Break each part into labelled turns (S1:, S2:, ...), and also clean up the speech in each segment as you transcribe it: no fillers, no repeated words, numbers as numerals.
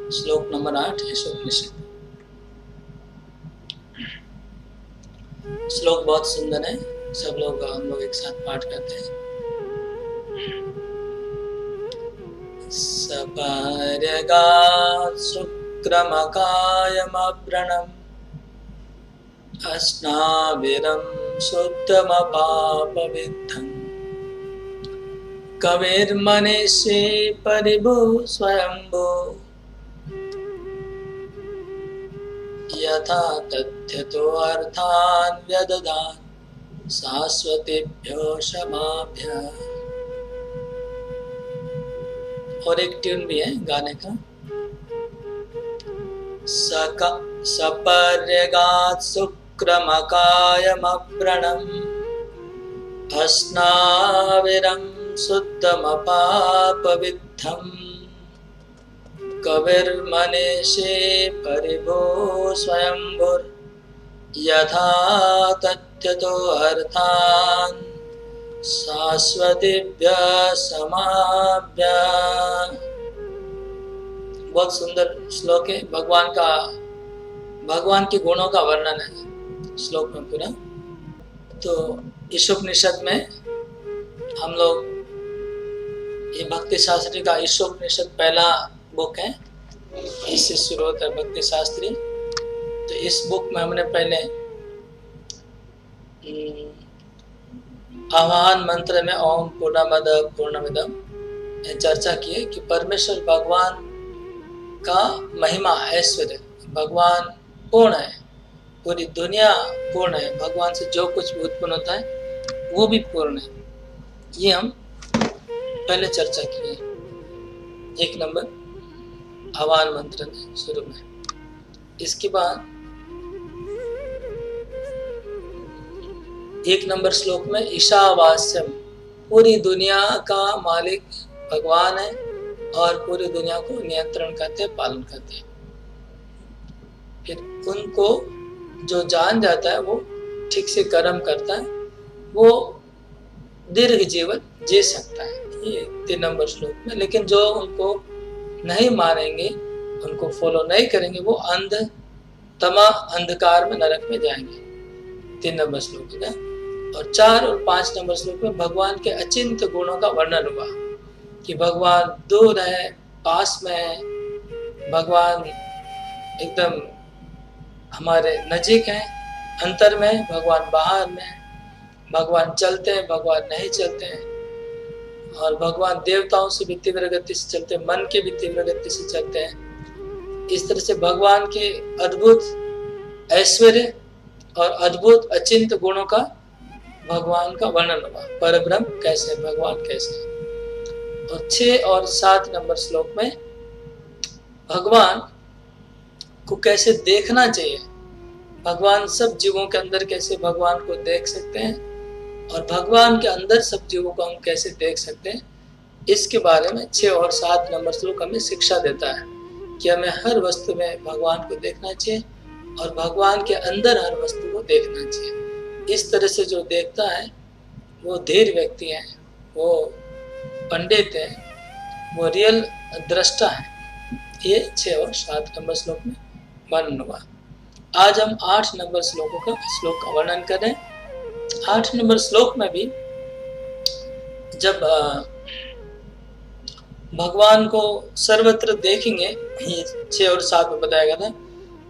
S1: श्लोक नंबर 8 ईशोपनिषद। श्लोक बहुत सुंदर है, सब लोग हम लोग एक साथ पाठ करते हैं। सपर्यगात् शुक्रमकायमव्रणम् अस्नाविरं शुद्धमपापविद्धम् कविर्मनीषी परिभू स्वयंभू यथा तथ्यतो अर्थान् व्यदधान् शाश्वतेभ्यो क्षमाभ्यः। और एक ट्यून भी है गाने का। सपर्यगात् शुक्रमकायमव्रणम् अस्नाविरं शुद्धमपापविद्धम् कविर्मनीषी परिभो स्वयंभुर् यथा तथ्यतो अर्थान् शाश्वतेभ्यः क्षमाभ्यः। बहुत सुंदर श्लोक है। भगवान के गुणों का वर्णन है श्लोक में पूरा। तो ईशोपनिषद में हम लोग ये भक्ति शास्त्री का ईशोपनिषद पहला बुक है, इससे शुरू होता है भक्ति शास्त्री। तो इस बुक में हमने पहले आह्वान मंत्र में ओम पूर्णमद पूर्णमिदम चर्चा की है कि परमेश्वर भगवान का महिमा ऐश्वर्य, भगवान पूर्ण है, पूरी दुनिया पूर्ण है, भगवान से जो कुछ भी उत्पन्न होता है वो भी पूर्ण है। ये हम पहले चर्चा की है एक नंबर आह्वान मंत्र में शुरू में। इसके बाद एक नंबर श्लोक में ईशावास्यम, पूरी दुनिया का मालिक भगवान है और पूरी दुनिया को नियंत्रण करते हैं, पालन करते हैं। फिर उनको जो जान जाता है वो ठीक से कर्म करता है, वो दीर्घ जीवन जी सकता है। ये 3 नंबर श्लोक में। लेकिन जो उनको नहीं मानेंगे, उनको फॉलो नहीं करेंगे, वो अंधकार में नरक में जाएंगे। 3 नंबर श्लोक है। और 4 और 5 नंबर श्लोक में भगवान के अचिंत्य गुणों का वर्णन हुआ कि भगवान दूर है, पास में है, भगवान एकदम हमारे नजीक है, अंतर में, भगवान बाहर में, भगवान चलते हैं, भगवान नहीं चलते हैं, और भगवान देवताओं से भी तीव्र गति से चलते हैं, मन के भी तीव्र गति से चलते हैं। इस तरह से भगवान के अद्भुत ऐश्वर्य और अद्भुत अचिंत्य गुणों का भगवान का वर्णन हुआ। परब्रह्म कैसे, भगवान कैसे। और 6 और 7 नंबर श्लोक में भगवान को कैसे देखना चाहिए, भगवान सब जीवों के अंदर कैसे भगवान को देख सकते हैं, और भगवान के अंदर सब जीवों को हम कैसे देख सकते हैं, इसके बारे में 6 और 7 नंबर श्लोक हमें शिक्षा देता है कि हमें हर वस्तु में भगवान को देखना चाहिए और भगवान के अंदर हर वस्तु को देखना चाहिए। इस तरह से जो देखता है वो धीर व्यक्ति है, वो पंडित है, वो रियल दृष्टा है। ये 6 और 7 नंबर श्लोक में वर्णन हुआ। आज हम 8 नंबर श्लोक का वर्णन करें। 8 नंबर श्लोक में भी जब भगवान को सर्वत्र देखेंगे, ये 6 और 7 में बताया गया था,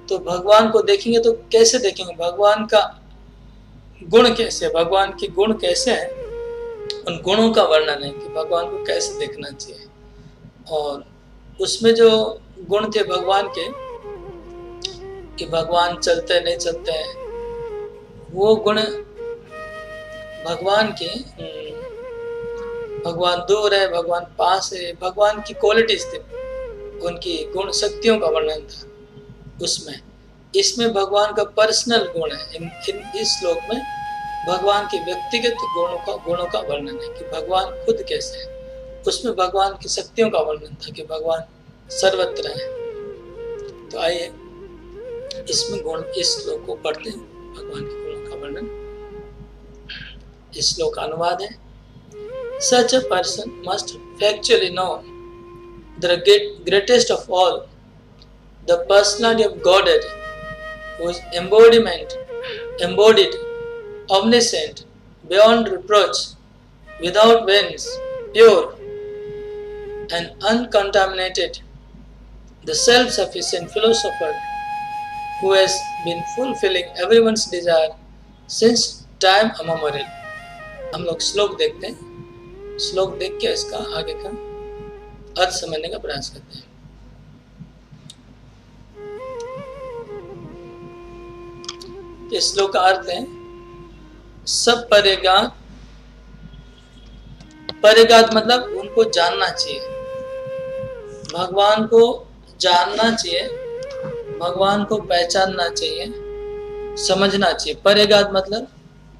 S1: तो भगवान को देखेंगे तो कैसे देखेंगे, भगवान का गुण कैसे, भगवान के गुण कैसे हैं, उन गुणों का वर्णन है कि भगवान को कैसे देखना चाहिए। और उसमें जो गुण थे भगवान के कि भगवान चलते नहीं चलते हैं, वो गुण भगवान के, भगवान दूर है, भगवान पास है, भगवान की क्वालिटीज थी, उनकी गुण शक्तियों का वर्णन था उसमें। इसमें भगवान का पर्सनल गुण है। इस श्लोक में भगवान के व्यक्तिगत गुणों का वर्णन है कि भगवान खुद कैसे है। उसमें भगवान की शक्तियों का वर्णन था कि भगवान सर्वत्र है। तो आइए इसमें इस श्लोक को पढ़ते हैं, भगवान के गुणों का वर्णन। इस श्लोक का अनुवाद है, Such a person must factually know the greatest of all the personality of Godhead, who is embodied, omniscient, beyond reproach, without wings, pure and uncontaminated, the self-sufficient philosopher who has been fulfilling everyone's desire since time immemorial. हम लोग श्लोक देखते हैं, श्लोक देख के इसका आगे का अर्थ समझने का प्रयास करते हैं। इस श्लोक का अर्थ है सब परेगात, परेगात मतलब उनको जानना चाहिए, भगवान को जानना चाहिए, भगवान को पहचानना चाहिए, समझना चाहिए। परेगात मतलब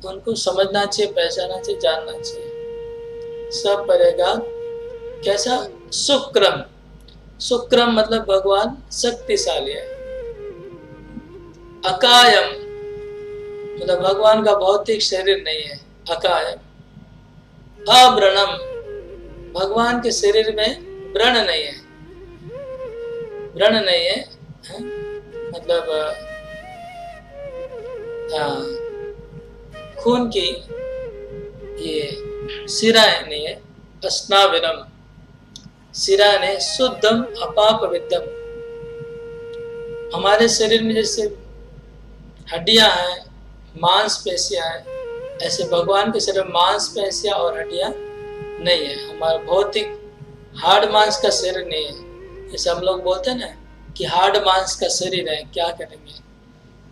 S1: उनको समझना चाहिए, पहचानना चाहिए, जानना चाहिए। सब परेगात कैसा? सुक्रम, सुक्रम मतलब भगवान शक्तिशाली है। अकायम मतलब भगवान का भौतिक शरीर नहीं है, अकायम। अव्रणम भगवान के शरीर में व्रण नहीं है, व्रण नहीं है, मतलब खून की ये सिराएं नहीं है। अस्नाविरम सिरा ने शुद्धम अपाप विद्यम। हमारे शरीर में जैसे हड्डियां हैं, मांसपेशियां हैं, ऐसे भगवान के शरीर में मांसपेशियां और हड्डियां नहीं है। हमारा भौतिक हार्ड मांस का शरीर नहीं है। जैसे हम लोग बोलते हैं ना कि हार्ड मांस का शरीर है, क्या करेंगे?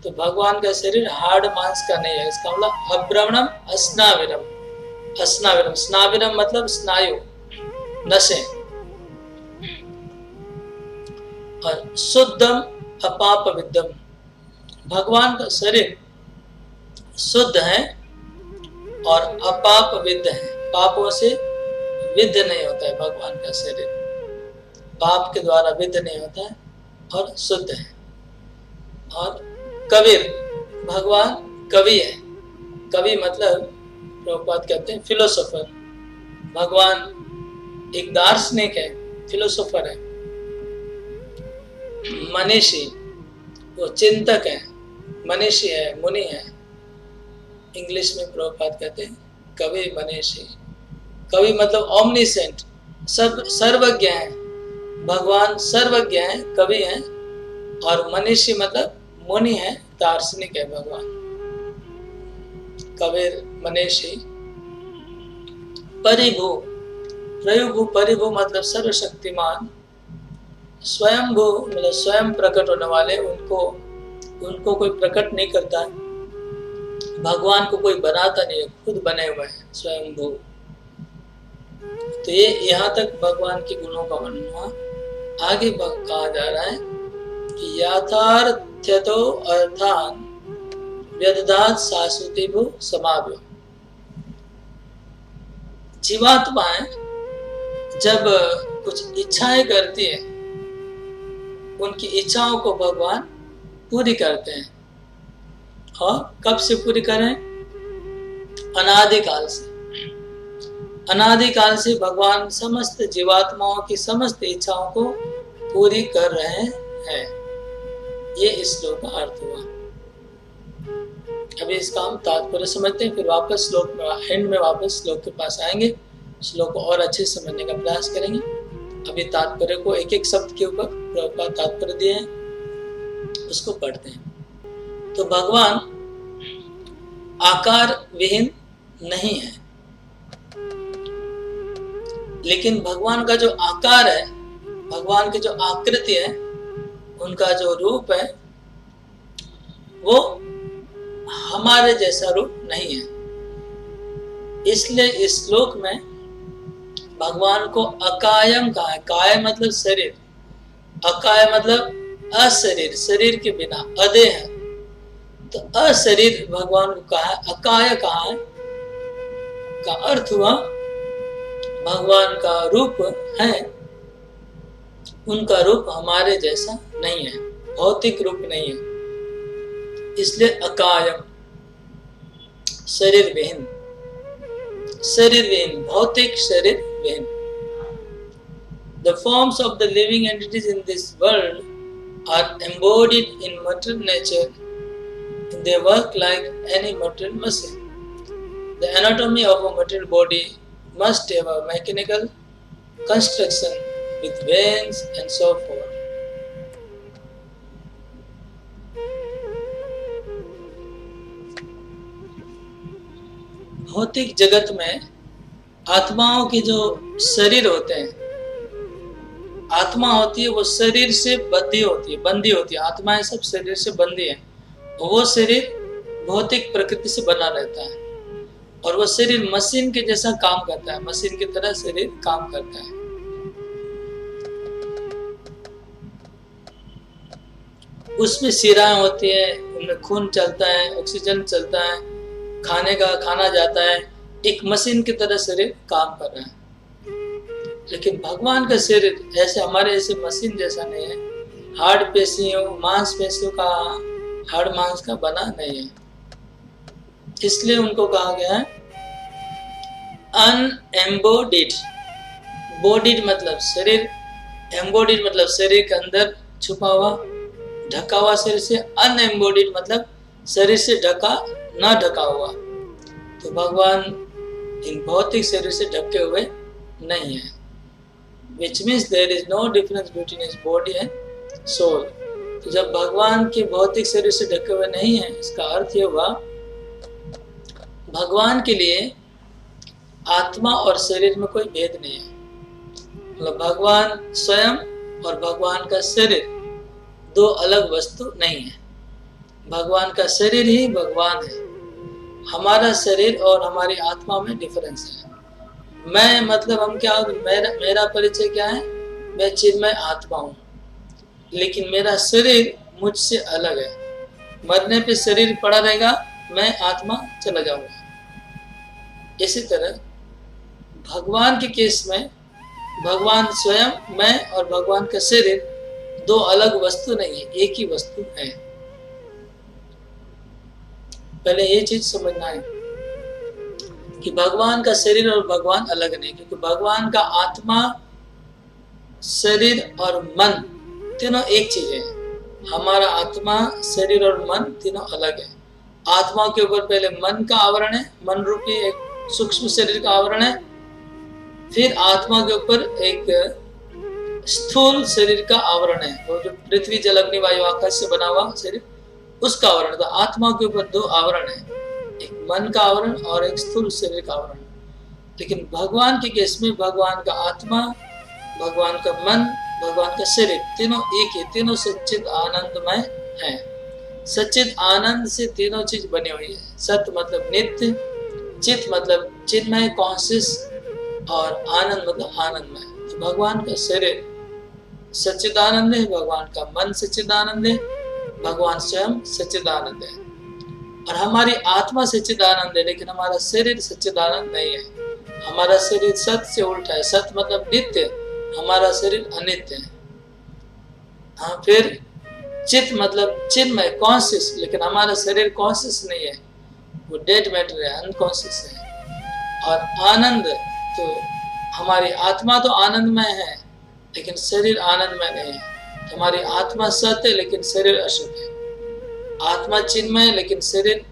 S1: तो भगवान का शरीर हार्ड मांस का नहीं है। इसका मतलब अभ्रमणम अस्नाविरम, अस्नाविरम, स्नाविरम मतलब स्नायु, नसें। और शुद्धम अपाप विद्यम भगवान का शरीर शुद्ध है और अपाप विद्ध है, पापों से विद्ध नहीं होता है। भगवान का शरीर पाप के द्वारा विद्ध नहीं होता है और शुद्ध है। और कबीर भगवान कवि है, कवि मतलब प्रभुपाद कहते हैं फिलोसोफर। भगवान एक दार्शनिक है, फिलोसोफर है। मनीषी वो चिंतक है, मनीषी है, मुनि है। इंग्लिश में प्रभुपाद कहते हैं कवि, मनीषी। कवि मतलब ओमनिसेंट, सब सर्वज्ञ है। भगवान सर्वज्ञ है, कवि है। और मनीषी मतलब मुनि है, दार्शनिक है भगवान। कबीर, मनीषी। परिभू, प्रयुभू, परिभू मतलब सर्वशक्तिमान। स्वयंभू मतलब स्वयं प्रकट होने वाले, उनको कोई प्रकट नहीं करता। भगवान को कोई बनाता नहीं है, खुद बने हुए हैं, स्वयंभू। तो ये यहाँ तक भगवान के गुणों का वर्णन हुआ। आगे कहा जा रहा है कि यथार्थ्यतो अर्थान व्यदधात शाश्वतीभू समाव्यो। जीवात्माएं जब कुछ इच्छाएं करती है, उनकी इच्छाओं को भगवान पूरी करते हैं। और कब से पूरी करें? अनादिकाल से। अनादिकाल से भगवान समस्त जीवात्माओं की समस्त इच्छाओं को पूरी कर रहे हैं। ये इस श्लोक का अर्थ हुआ। अभी इसका हम तात्पर्य समझते हैं, फिर वापस श्लोक में एंड में वापस श्लोक के पास आएंगे, श्लोक को और अच्छे से समझने का प्रयास करेंगे। अभी तात्पर्य को एक एक शब्द के ऊपर प्रभुपाद तात्पर्य दिए हैं, उसको पढ़ते हैं। तो भगवान आकार विहीन नहीं है, लेकिन भगवान का जो आकार है, भगवान की जो आकृति है, उनका जो रूप है, वो हमारे जैसा रूप नहीं है। इसलिए इस श्लोक में भगवान को अकायम कहा है। काय मतलब शरीर, अकाय मतलब अशरीर, शरीर के बिना, अदेह। तो अशरीर भगवान को कहा है, अकाय कहा है। का अर्थ हुआ भगवान का रूप है, उनका रूप हमारे जैसा नहीं है, भौतिक रूप नहीं है। इसलिए अकायम, शरीर विहीन, शरीर विहीन, भौतिक शरीर विहीन। The forms of the living entities in this world are embodied in material nature, they work like any material machine. The anatomy of a material body must have a mechanical construction with veins and so forth. भौतिक जगत में आत्माओं के जो शरीर होते हैं, आत्मा होती है वो शरीर से बंधी होती है, आत्माएं सब शरीर से बंधी है। वो शरीर भौतिक प्रकृति से बना रहता है और वो शरीर मशीन के जैसा काम करता है, मशीन की तरह शरीर काम करता है। उसमें शिराएं होती है, उनमें खून चलता है, ऑक्सीजन चलता है, खाना जाता है, एक मशीन की तरह शरीर काम कर रहा है। लेकिन भगवान का शरीर ऐसे हमारे ऐसे मशीन जैसा नहीं है, हार्ड पेशियों मांसपेशियों का, हार्ड मांस का बना नहीं है। इसलिए उनको कहा गया है अनएम्बोडिड। बॉडीड मतलब शरीर, एम्बोडिड मतलब शरीर के अंदर छुपा हुआ, ढका हुआ शरीर से। अनएम्बोडिड मतलब शरीर से ढका ना ढका हुआ। तो भगवान इन भौतिक शरीर से ढके हुए नहीं है, which means there is no difference between his body and soul। तो जब भगवान के भौतिक शरीर से ढके हुए नहीं है, इसका अर्थ ये हुआ भगवान के लिए आत्मा और शरीर में कोई भेद नहीं है। मतलब भगवान स्वयं और भगवान का शरीर दो अलग वस्तु नहीं है। भगवान का शरीर ही भगवान है। हमारा शरीर और हमारी आत्मा में डिफरेंस है। मैं मतलब हम क्या, मेरा परिचय क्या है, मैं चिन्मय आत्मा हूँ, लेकिन मेरा शरीर मुझसे अलग है। मरने पे शरीर पड़ा रहेगा, मैं आत्मा चला जाऊंगा। इसी तरह भगवान के केस में भगवान स्वयं, मैं और भगवान का शरीर दो अलग वस्तु नहीं है, एक ही वस्तु है। पहले ये चीज समझना है कि भगवान का शरीर और भगवान अलग नहीं, क्योंकि भगवान का आत्मा, शरीर और मन तीनों एक चीज है। हमारा आत्मा, शरीर और मन तीनों अलग है। आत्मा के ऊपर पहले मन का आवरण है, मन रूपी एक सूक्ष्म शरीर का आवरण है, फिर आत्मा के ऊपर एक स्थूल शरीर का आवरण है, वो जो पृथ्वी जल अग्नि वायु आकाश से बना हुआ शरीर, उसका आवरण। तो आत्मा के ऊपर दो आवरण है, एक मन का आवरण और एक स्थूल शरीर का आवरण। लेकिन भगवान के केस में भगवान का आत्मा, भगवान का मन, भगवान का शरीर तीनों एक है, तीनों सच्चिद आनंदमय है। सच्चिद आनंद से तीनों चीज बनी हुई है। सत्य मतलब नित्य, चित मतलब चिन्मय कॉन्शियस, और आनंद मतलब आनंदमय। तो भगवान का शरीर सच्चिदानंद है, भगवान का मन सच्चिदानंद है, भगवान स्वयं सच्चिदानंद है। और हमारी आत्मा सच्चिदानंद है, लेकिन हमारा शरीर सच्चिदानंद नहीं है। हमारा शरीर सत्य से उल्टा है। सत्य मतलब नित्य, हमारा शरीर अनित्य है। हाँ, फिर चित मतलब चिन्मय कॉन्शियस, लेकिन हमारा शरीर कॉन्शियस नहीं है, वो डेड मैटर है, अनकॉन्शियस है। और आनंद, तो हमारी आत्मा तो आनंदमय है, लेकिन शरीर आनंदमय नहीं है। तो हमारी आत्मा सत्य है, लेकिन शरीर असत है। आत्मा चिन्मय है, लेकिन शरीर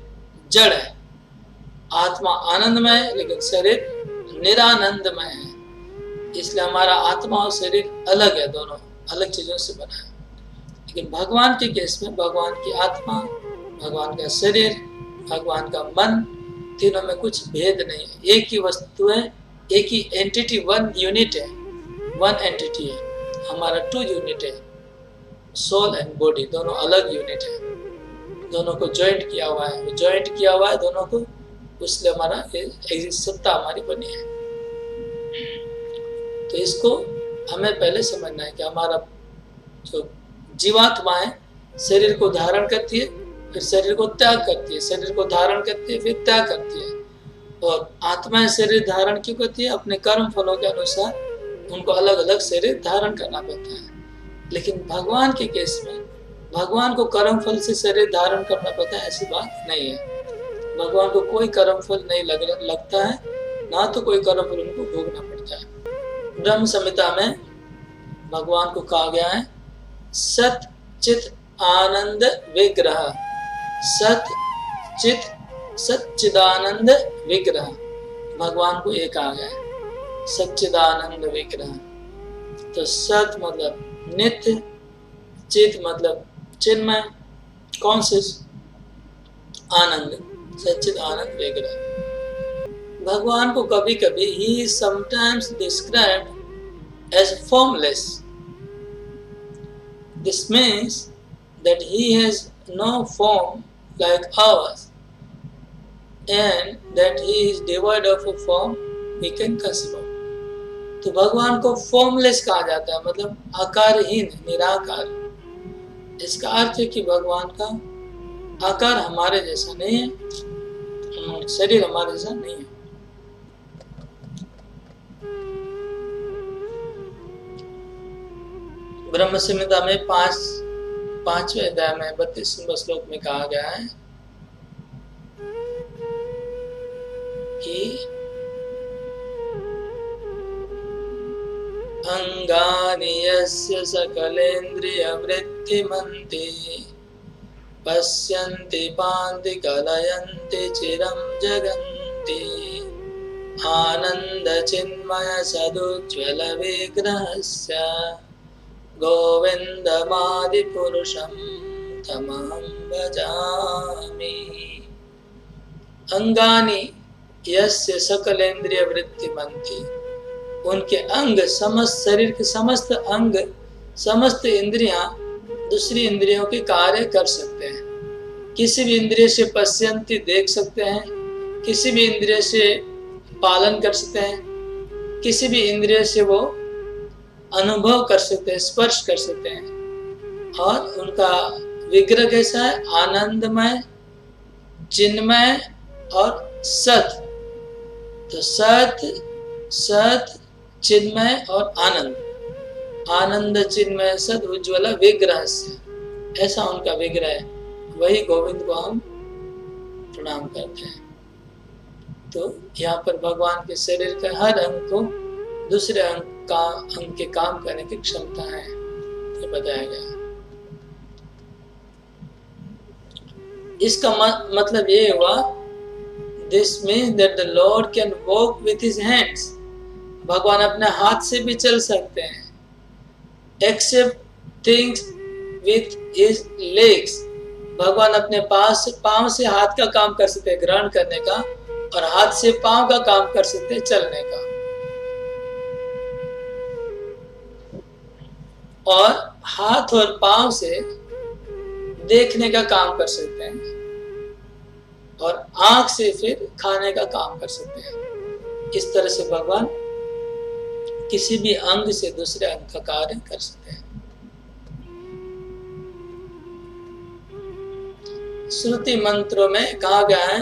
S1: जड़ है। आत्मा आनंदमय है, लेकिन शरीर निरानंदमय है। इसलिए हमारा आत्मा और शरीर अलग है, दोनों अलग चीजों से बना है। लेकिन भगवान के केस में भगवान की आत्मा, भगवान का शरीर, भगवान का मन, तीनों में कुछ भेद नहीं है। एक ही वस्तु है, एक ही एंटिटी, वन यूनिट है, वन एंटिटी है। हमारा टू यूनिट है, सोल एंड बॉडी दोनों अलग यूनिट है। दोनों को ज्वाइंट किया हुआ है, ज्वाइंट किया हुआ है दोनों को, इसलिए हमारा सत्ता हमारी बनी है। तो इसको हमें पहले समझना है कि हमारा जो जीवात्मा है शरीर को धारण करती है, फिर शरीर को त्याग करती है, शरीर को धारण करती है, फिर त्याग करती है। और आत्मा शरीर धारण क्यों करती है? अपने कर्म फलों के अनुसार उनको अलग अलग शरीर धारण करना पड़ता है। लेकिन भगवान के केस में भगवान को कर्म फल से शरीर धारण करना पड़ता है, ऐसी बात नहीं है। भगवान को कोई कर्म फल नहीं लगता है, ना तो कोई कर्म फल उनको भोगना पड़ता है। ब्रह्म संहिता में भगवान को कहा गया है सत चित आनंद विग्रह, सत चित सच्चिदानंद विग्रह, भगवान को एक आ गया, सच्चिदानंद विग्रह। तो सत मतलब नित्य, चित मतलब चिन्मय कॉन्शियस, आनंद सच्चिद आनंद विग्रह। भगवान को कभी कभी he is sometimes described as formless. This means that he has no form like ours and that he is devoid of a form we can conceive of. तो भगवान को फॉर्मलेस कहा जाता है, मतलब आकारहीन, निराकार। इसका अर्थ है कि भगवान का आकार हमारे जैसा नहीं है, शरीर हमारे जैसा नहीं है। ब्रह्म संहिता में 5वें अध्याय में 32वें श्लोक में कहा गया है कि अंगानि यस्य सकलेन्द्रियवृत्तिमन्ति पश्यन्ति पान्ति कलयन्ति चिरं जगन्ति आनन्दचिन्मय सदुज्ज्वल विग्रहस्य गोविन्दमादिपुरुषं तमहं भजामि। अंगानि यस्य सकलेन्द्रियवृत्तिमन्ति, उनके अंग, समस्त शरीर के समस्त अंग, समस्त इंद्रियां दूसरी इंद्रियों के कार्य कर सकते हैं। किसी भी इंद्रिय से पश्यंती देख सकते हैं, किसी भी इंद्रिय से पालन कर सकते हैं, किसी भी इंद्रिय से वो अनुभव कर सकते हैं, स्पर्श कर सकते हैं। और उनका विग्रह कैसा है? आनंदमय, चिन्मय और सत। तो सत, चिन्मय और आनंद, आनंद चिन्मय सद उज्ज्वल विग्रह से, ऐसा उनका विग्रह है। वही गोविंद को हम प्रणाम करते हैं। तो यहाँ पर भगवान के शरीर के हर अंग को दूसरे अंग के काम करने की क्षमता है, ये बताया गया। इसका मतलब ये हुआ, this means that the lord can walk with his hands, भगवान अपने हाथ से भी चल सकते हैं। Except things with his legs, भगवान अपने पांव से हाथ का काम कर सकते हैं, ग्रहण करने का, और हाथ से पांव का काम कर सकते हैं, चलने का। और हाथ और पांव से देखने का काम कर सकते हैं, और आंख से फिर खाने का काम कर सकते हैं। इस तरह से भगवान किसी भी अंग से दूसरे अंग का कार्य कर सकते हैं। श्रुति मंत्रों में कहा गया है,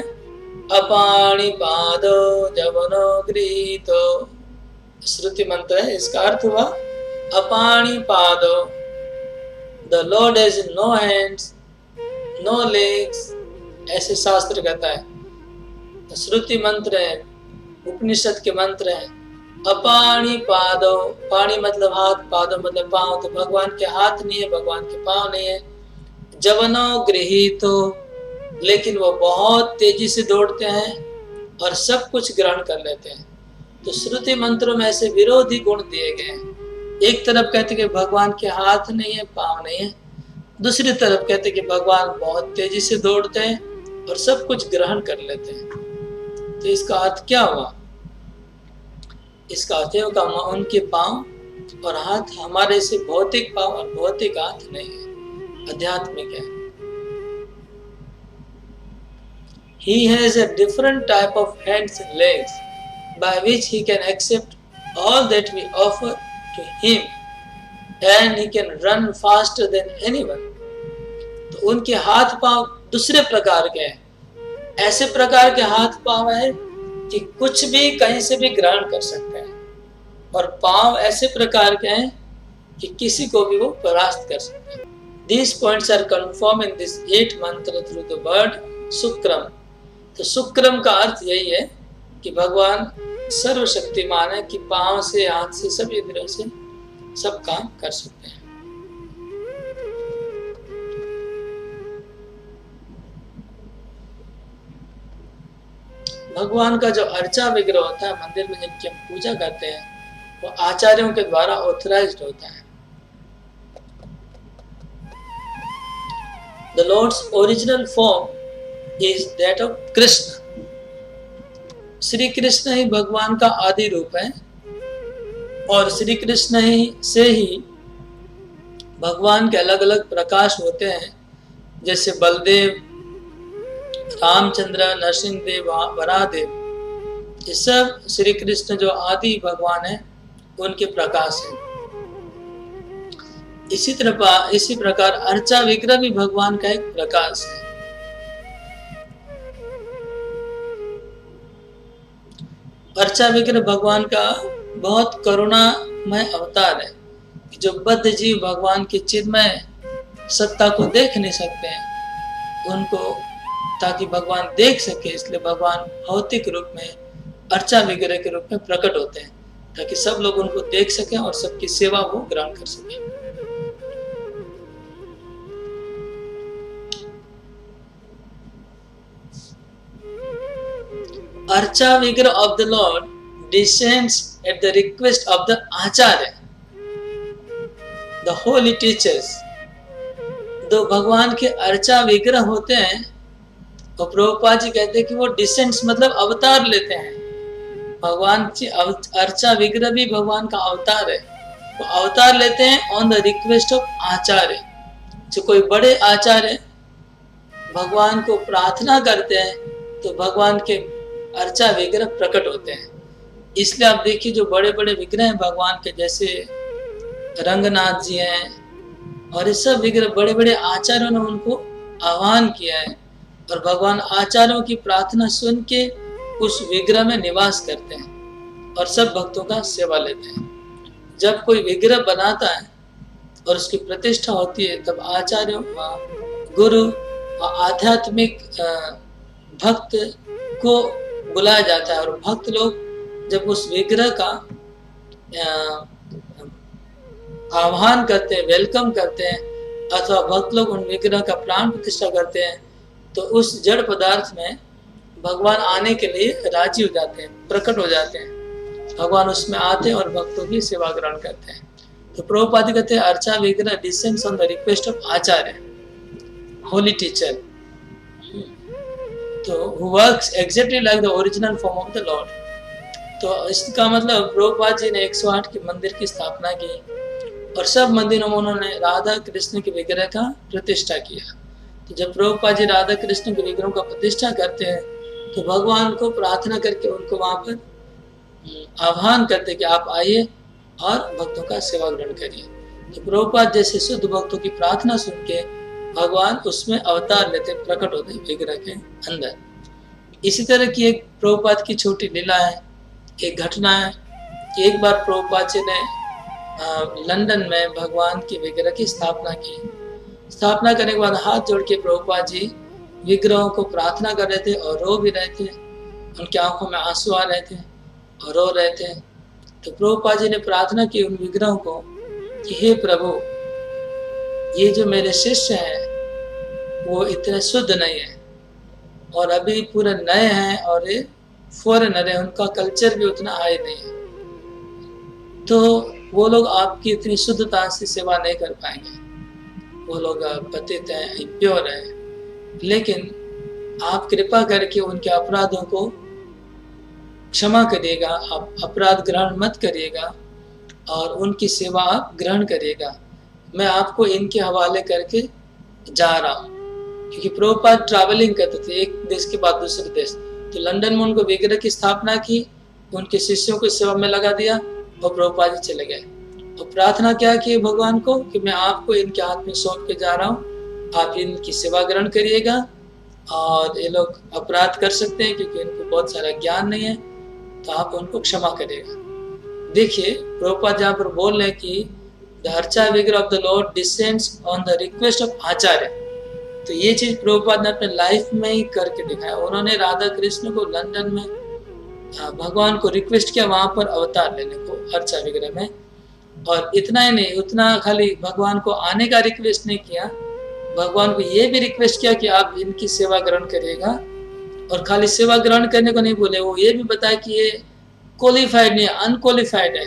S1: अपाणि पादो जवनो गृहीतो। श्रुति मंत्र है, इसका अर्थ हुआ अपाणि पादो, the Lord has no hands no legs, ऐसे शास्त्र कहता है। तो श्रुति मंत्र है, उपनिषद के मंत्र है। अपाणि पादो, पाणि मतलब हाथ, पादो मतलब पांव। तो भगवान के हाथ नहीं है, भगवान के पांव नहीं है। जवनो गृहीतो, लेकिन वो बहुत तेजी से दौड़ते हैं और सब कुछ ग्रहण कर लेते हैं। तो श्रुति मंत्रों में ऐसे विरोधी गुण दिए गए हैं। एक तरफ कहते कि भगवान के हाथ नहीं है, पांव नहीं है, दूसरी तरफ कहते कि भगवान बहुत तेजी से दौड़ते हैं और सब कुछ ग्रहण कर लेते हैं। तो इसका अर्थ क्या हुआ? इसका अर्थ है कि उनके पांव और हाथ हमारे से भौतिक पांव और भौतिक हाथ नहीं है, आध्यात्मिक है। He has a different type of hands and legs by which he can accept all that we offer to him, and he can run faster than anyone. तो उनके हाथ पांव दूसरे प्रकार के हैं, ऐसे प्रकार के हाथ पांव हैं कि कुछ भी कहीं से भी ग्रहण कर सकते हैं, और पांव ऐसे प्रकार के हैं कि किसी को भी वो परास्त कर सकते हैं। These points are confirmed in this 8th mantra through the word Sukram. तो सुक्रम का अर्थ यही है कि भगवान सर्वशक्तिमान है, कि पांव से, हाथ से, सभी इंद्रियों से सब काम कर सकते हैं। भगवान का जो अर्चा विग्रह होता है मंदिर में जिनकी हम पूजा करते हैं वो आचार्यों के द्वारा ऑथराइज्ड होता है। The Lord's original form is that of Krishna. Shri Krishna ही भगवान का आदि रूप है और श्री कृष्ण ही से ही भगवान के अलग अलग प्रकाश होते हैं, जैसे बलदेव, रामचंद्र, नरसिंहदेव, वराहदेव, ये सब श्री कृष्ण जो आदि भगवान है उनके प्रकाश है। इसी प्रकार अर्चा विग्रह भी भगवान का एक प्रकाश है। अर्चा विग्रह भगवान का बहुत करुणामय अवतार है। जो बद्ध जीव भगवान की चिन्मय सत्ता को देख नहीं सकते हैं उनको ताकि भगवान देख सके, इसलिए भगवान भौतिक रूप में अर्चा विग्रह के रूप में प्रकट होते हैं ताकि सब लोग उनको देख सकें और सबकी सेवा वो ग्रहण कर सकें। अर्चा vigraha of the Lord descends at the request of the Acharya, the holy teachers। तो भगवान के अर्चा विग्रह होते हैं तो प्रभुपाद जी कहते हैं कि वो डिसेंट्स मतलब अवतार लेते हैं। भगवान की अर्चा विग्रह भी भगवान का अवतार है, वो अवतार लेते हैं ऑन द रिक्वेस्ट ऑफ आचार्य। जो कोई बड़े आचार्य भगवान को प्रार्थना करते हैं तो भगवान के अर्चा विग्रह प्रकट होते हैं। इसलिए आप देखिए जो बड़े बड़े विग्रह हैं भगवान के, जैसे रंगनाथ जी हैं और ये सब विग्रह बड़े बड़े आचार्यों ने उनको आह्वान किया है और भगवान आचार्यों की प्रार्थना सुन के उस विग्रह में निवास करते हैं और सब भक्तों का सेवा लेते हैं। जब कोई विग्रह बनाता है और उसकी प्रतिष्ठा होती है तब आचार्यों, गुरु और आध्यात्मिक भक्त को बुलाया जाता है और भक्त लोग जब उस विग्रह का आह्वान करते हैं, वेलकम करते हैं अथवा भक्त लोग उन विग्रह का प्राण प्रतिष्ठा करते हैं तो उस जड़ पदार्थ में भगवान आने के लिए राजी हो जाते हैं, प्रकट हो जाते हैं। भगवान उसमें आते हैं और भक्तों की सेवा ग्रहण करते हैं। तो प्रभुपाद कहते हैं अर्चा विग्रह descends on the request of Acharya, Holi teacher, तो who works exactly like the original form of the Lord। तो इसका मतलब प्रभुपाद जी ने 108 के मंदिर की स्थापना की और सब मंदिरों में उन्होंने राधा कृष्ण के विग्रह का प्रतिष्ठा किया। तो जब प्रभुपाद जी राधा कृष्ण के विग्रहों का प्रतिष्ठा करते हैं तो भगवान को प्रार्थना करके उनको वहां पर आह्वान करते कि आप आइए और भक्तों का सेवा ग्रहण करिए। तो प्रभुपाद जैसे शुद्ध भक्तों की प्रार्थना सुन के भगवान उसमें अवतार लेते, प्रकट होते विग्रह के अंदर। इसी तरह की एक प्रभुपाद की छोटी लीला है, एक घटना है कि एक बार प्रभुपाद जी ने लंदन में भगवान की विग्रह की स्थापना की। स्थापना करने के बाद हाथ जोड़ के प्रभुपाद जी विग्रहों को प्रार्थना कर रहे थे और रो भी रहे थे, उनकी आंखों में आंसू आ रहे थे और रो रहे थे। तो प्रभुपाद जी ने प्रार्थना की उन विग्रहों को कि हे प्रभु, ये जो मेरे शिष्य हैं वो इतने शुद्ध नहीं है और अभी पूरे नए हैं और ये फॉरेनर है, उनका कल्चर भी उतना हाई नहीं है, तो वो लोग आपकी इतनी शुद्धता से सेवा नहीं कर पाएंगे। वो लोग पतित हैं, इम्प्योर हैं, लेकिन आप कृपा करके उनके अपराधों को क्षमा करिएगा, आप अपराध ग्रहण मत करिएगा और उनकी सेवा आप ग्रहण करिएगा। मैं आपको इनके हवाले करके जा रहा हूँ, क्योंकि प्रभुपाद ट्रैवलिंग करते थे एक देश के बाद दूसरे देश। तो लंदन में उनको विग्रह की स्थापना की, उनके शिष्यों को सेवा में लगा दिया और प्रभुपाद जी चले गए। तो प्रार्थना क्या की भगवान को कि मैं आपको इनके हाथ में सौंप के जा रहा हूँ, आप इनकी सेवा ग्रहण करिएगा और ये लोग अपराध कर सकते हैं क्योंकि इनको बहुत सारा ज्ञान नहीं है, तो आप उनको क्षमा करिएगा। देखिए प्रभुपाद जहाँ पर बोल रहे हैं कि the archa vigraha of the Lord descends on the request of acharya, तो ये चीज प्रभुपाद ने अपने लाइफ में ही करके दिखाया। उन्होंने राधा कृष्ण को लंदन में भगवान को रिक्वेस्ट किया वहां पर अवतार लेने को अर्चा विग्रह में, और इतना ही नहीं, उतना खाली भगवान को आने का रिक्वेस्ट नहीं किया, भगवान को ये भी रिक्वेस्ट किया कि आप इनकी सेवा ग्रहण करिएगा और खाली सेवा ग्रहण करने को नहीं बोले, वो ये भी बताया कि ये क्वालिफाइड नहीं है, अनक्वालिफाइड है,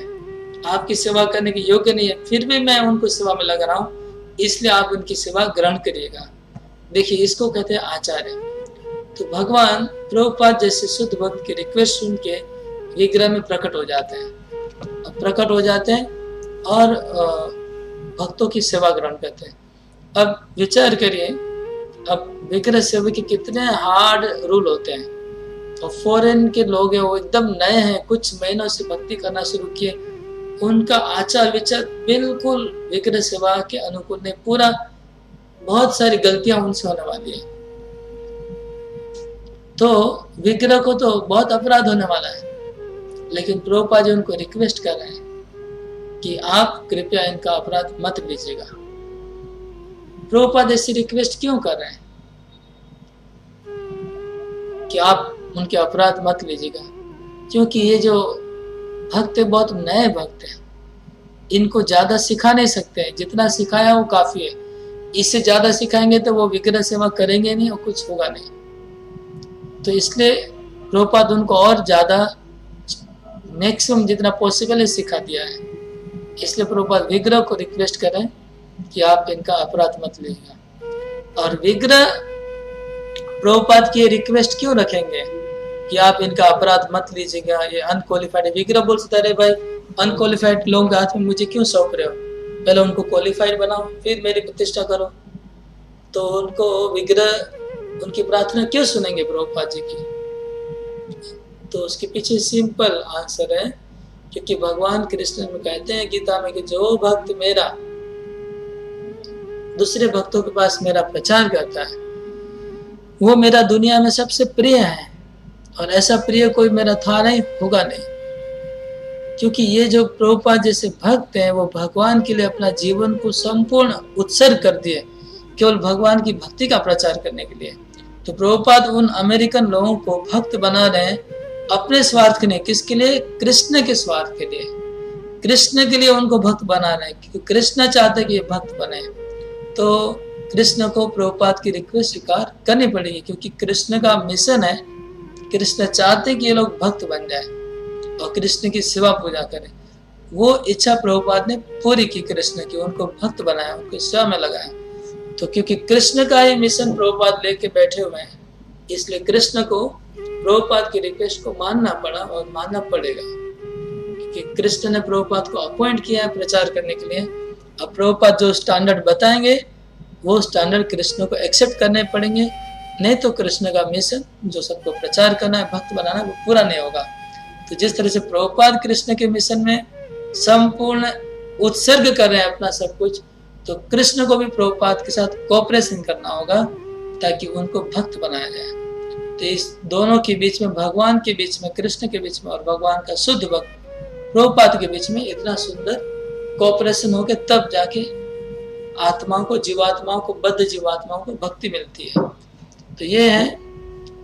S1: आपकी सेवा करने के योग्य नहीं है, फिर भी मैं उनको सेवा में लगा रहा हूँ, इसलिए आप उनकी सेवा ग्रहण करिएगा। देखिए, इसको कहते हैं आचार्य। तो भगवान प्रभुपाद जैसे शुद्ध भक्त की रिक्वेस्ट सुन के विग्रह में प्रकट हो जाते हैं, प्रकट हो जाते हैं और भक्तों की सेवा ग्रहण करते हैं। अब विचार करिए, अब विग्रह सेवा के कितने हार्ड रूल होते हैं। और फॉरेन के लोग हैं, वो एकदम नए हैं, कुछ महीनों से भक्ति करना शुरू किए, उनका आचार विचार बिल्कुल विग्रह सेवा के अनुकूल नहीं, पूरा बहुत सारी गलतियां उनसे होने वाली है। तो विग्रह को तो बहुत अपराध होने वाला है, लेकिन प्रभुपाद जी उनको रिक्वेस्ट कर रहे हैं कि आप कृपया इनका अपराध मत लीजिएगा। प्रभुपाद ऐसी रिक्वेस्ट क्यों कर रहे हैं कि आप उनके अपराध मत लीजिएगा? क्योंकि ये जो भक्त है, बहुत नए भक्त हैं, इनको ज्यादा सिखा नहीं सकते हैं, जितना सिखाया वो काफी है। इससे ज्यादा सिखाएंगे तो वो विग्रह सेवा करेंगे नहीं और कुछ होगा नहीं। तो इसलिए प्रभुपाद उनको और ज्यादा मैक्सिमम जितना पॉसिबल है सिखा दिया है। इसलिए प्रभुपाद विग्रह को रिक्वेस्ट करें कि आप इनका अपराध मत लीजिएगा। और विग्रह प्रभुपाद की रिक्वेस्ट क्यों रखेंगे कि आप इनका अपराध मत लीजिएगा, ये अनक्वालिफाइड। विग्रह बोल सकता है, भाई अनक्वालिफाइड लोगों के हाथ में मुझे क्यों सौंप रहे हो, पहले उनको क्वालिफाइड बनाओ फिर मेरी प्रतिष्ठा करो। तो उनको विग्रह उनकी प्रार्थना क्यों सुनेंगे प्रभुपाद जी की? तो उसके पीछे सिंपल आंसर है, क्योंकि भगवान कृष्ण में कहते हैं गीता में कि जो भक्त मेरा दूसरे भक्तों के पास मेरा प्रचार करता है वो मेरा दुनिया में सबसे प्रिय है, और ऐसा प्रिय कोई मेरा था नहीं, होगा नहीं। क्योंकि ये जो प्रभुपाद जैसे भक्त हैं वो भगवान के लिए अपना जीवन को संपूर्ण उत्सर्ग कर दिए, केवल भगवान की भक्ति का प्रचार करने के लिए। तो प्रभुपाद उन अमेरिकन लोगों को भक्त बना रहे हैं अपने स्वार्थ के लिए। किसके लिए? कृष्ण के स्वार्थ के लिए, कृष्ण के लिए उनको भक्त बना रहे हैं, क्योंकि कृष्ण चाहते कि ये भक्त बने। तो कृष्ण को प्रभुपाद की रिक्वेस्ट स्वीकार करनी पड़ेगी, क्योंकि कृष्ण का मिशन है, कृष्ण चाहते कि ये लोग भक्त बन जाए और कृष्ण की सेवा पूजा करें। वो इच्छा प्रभुपाद ने पूरी की कृष्ण की, उनको भक्त बनाया, उनको सेवा में लगाया। तो क्योंकि कृष्ण का ही मिशन प्रभुपाद लेके बैठे हुए हैं, इसलिए कृष्ण को प्रभुपाद की रिक्वेस्ट को मानना पड़ा और मानना पड़ेगा, क्योंकि कृष्ण ने प्रभुपाद को अपॉइंट किया है प्रचार करने के लिए। अब प्रभुपाद जो स्टैंडर्ड बताएंगे वो स्टैंडर्ड कृष्ण को एक्सेप्ट करने पड़ेंगे, नहीं तो कृष्ण का मिशन जो सबको प्रचार करना है, भक्त बनाना है, वो पूरा नहीं होगा। तो जिस तरह से प्रभुपाद कृष्ण के मिशन में संपूर्ण उत्सर्ग कर रहे हैं अपना सब कुछ, तो कृष्ण को भी प्रभुपाद के साथ कोऑपरेशन करना होगा ताकि उनको भक्त बनाया जाए। तो इस दोनों के बीच में, भगवान के बीच में, कृष्ण के बीच में और भगवान का शुद्ध भक्त प्रभुपाद के बीच में इतना सुंदर कोऑपरेशन हो के तब जाके आत्माओं को, जीवात्माओं को, बद्ध जीवात्माओं को भक्ति मिलती है। तो ये है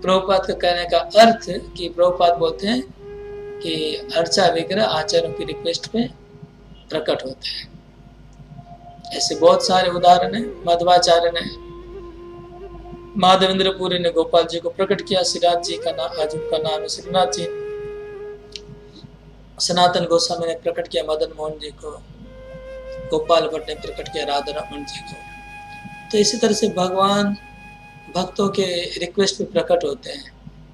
S1: प्रभुपाद का कहने का अर्थ कि प्रभुपाद बोलते हैं कि अर्चा विग्रह आचार्यों की रिक्वेस्ट पे प्रकट होते हैं। ऐसे बहुत सारे उदाहरण है। मध्वाचार्य ने, माधवेंद्र पुरी ने गोपाल जी को प्रकट किया, श्रीनाथ जी का नाम, आज उनका नाम है श्रीनाथ जी। सनातन गोस्वामी ने प्रकट किया मदन मोहन जी को, गोपाल भट्ट ने प्रकट किया राधा रमन जी को। तो इसी तरह से भगवान भक्तों के रिक्वेस्ट पे प्रकट होते हैं।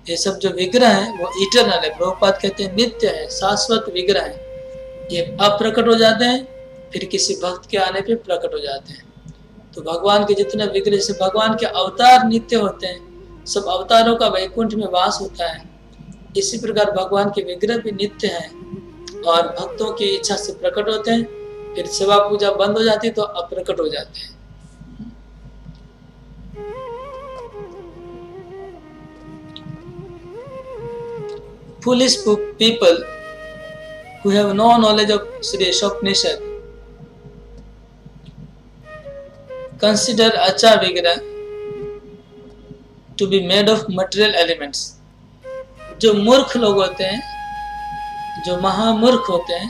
S1: ये सब जो विग्रह है वो इटरनल है, प्रभुपाद कहते हैं नित्य है, शाश्वत विग्रह है। ये अब प्रकट हो जाते हैं, फिर किसी भक्त के आने पे प्रकट हो जाते हैं। तो भगवान के जितने विग्रह से, भगवान के अवतार नित्य होते हैं, सब अवतारों का वैकुंठ में वास होता है। इसी प्रकार भगवान के विग्रह भी नित्य हैं और भक्तों की इच्छा से प्रकट होते हैं, फिर सेवा पूजा बंद हो जाती है तो अप्रकट हो जाते हैं। Foolish people who have no knowledge of Sri Upanishad consider Acha Vigraha to be made of material elements. जो मूर्ख लोग होते हैं, जो महामूर्ख होते हैं,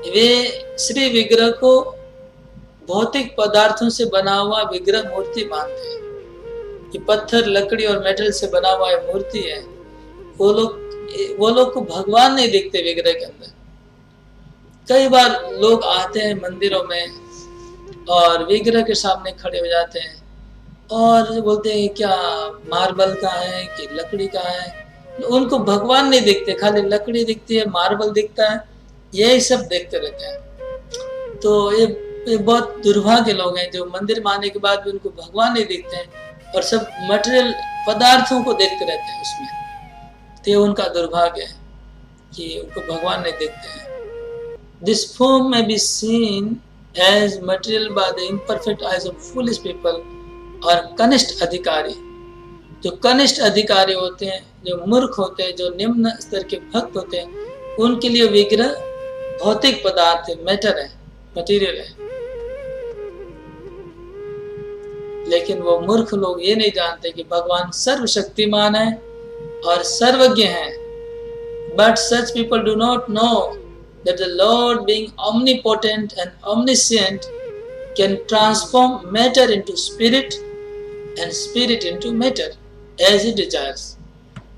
S1: वे श्री विग्रह को भौतिक पदार्थों से बना हुआ विग्रह मूर्ति मानते हैं। कि पत्थर, लकड़ी और मेटल से बना हुआ मूर्ति है, वो लोग को भगवान नहीं देखते विग्रह के अंदर। कई बार लोग आते हैं मंदिरों में और विग्रह के सामने खड़े हो जाते हैं और बोलते हैं क्या मार्बल का है कि लकड़ी का है। उनको भगवान नहीं दिखते, खाली लकड़ी दिखती है, मार्बल दिखता है, यही सब देखते रहते हैं। तो ये बहुत दुर्भाग्य लोग हैं जो मंदिर में आने के बाद भी उनको भगवान नहीं दिखते हैं और सब मटेरियल पदार्थों को देखते रहते हैं उसमें। तो ये उनका दुर्भाग्य है कि उनको भगवान नहीं देखते हैं। This form may be seen as material by the imperfect eyes of foolish people और कनिष्ठ अधिकारी। जो कनिष्ठ अधिकारी होते हैं, जो मूर्ख होते हैं, जो निम्न स्तर के भक्त होते हैं, उनके लिए विग्रह भौतिक पदार्थ है, मैटर है, मटेरियल है। लेकिन वो मूर्ख लोग ये नहीं जानते कि भगवान सर्वशक्तिमान है और सर्वज्ञ है। But such people do not know that the Lord, being omnipotent and omniscient, can transform matter into spirit and spirit into matter as he desires।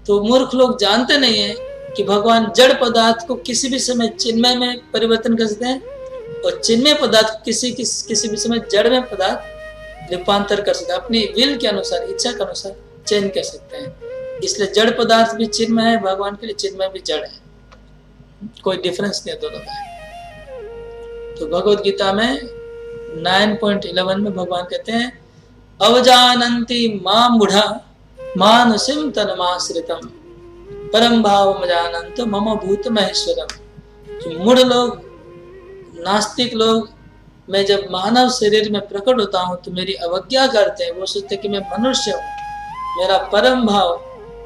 S1: तो मूर्ख लोग जानते नहीं है कि भगवान जड़ पदार्थ को किसी भी समय चिन्मय में परिवर्तन कर सकते हैं और चिन्मय पदार्थ को किसी भी समय जड़ में पदार्थ रूपांतर कर सकते हैं, अपनी विल के अनुसार, इच्छा के अनुसार चेंज कर सकते हैं। इसलिए जड़ पदार्थ भी चिन्मय है, भगवान के लिए चिन्मय भी जड़ है, कोई डिफरेंस नहीं है दोनों में। तो भगवत गीता में 9.11 में भगवान कहते हैं अवजानन्ति मां मूढ़ा मानुषिं तनुमाश्रितम् परम भावम जानन्त मम भूत महेश्वरम। जो मूढ़ लोग, नास्तिक लोग, मैं जब मानव शरीर में प्रकट होता हूँ तो मेरी अवज्ञा करते हैं। वो सोचते कि मैं मनुष्य हूँ। मेरा परम भाव,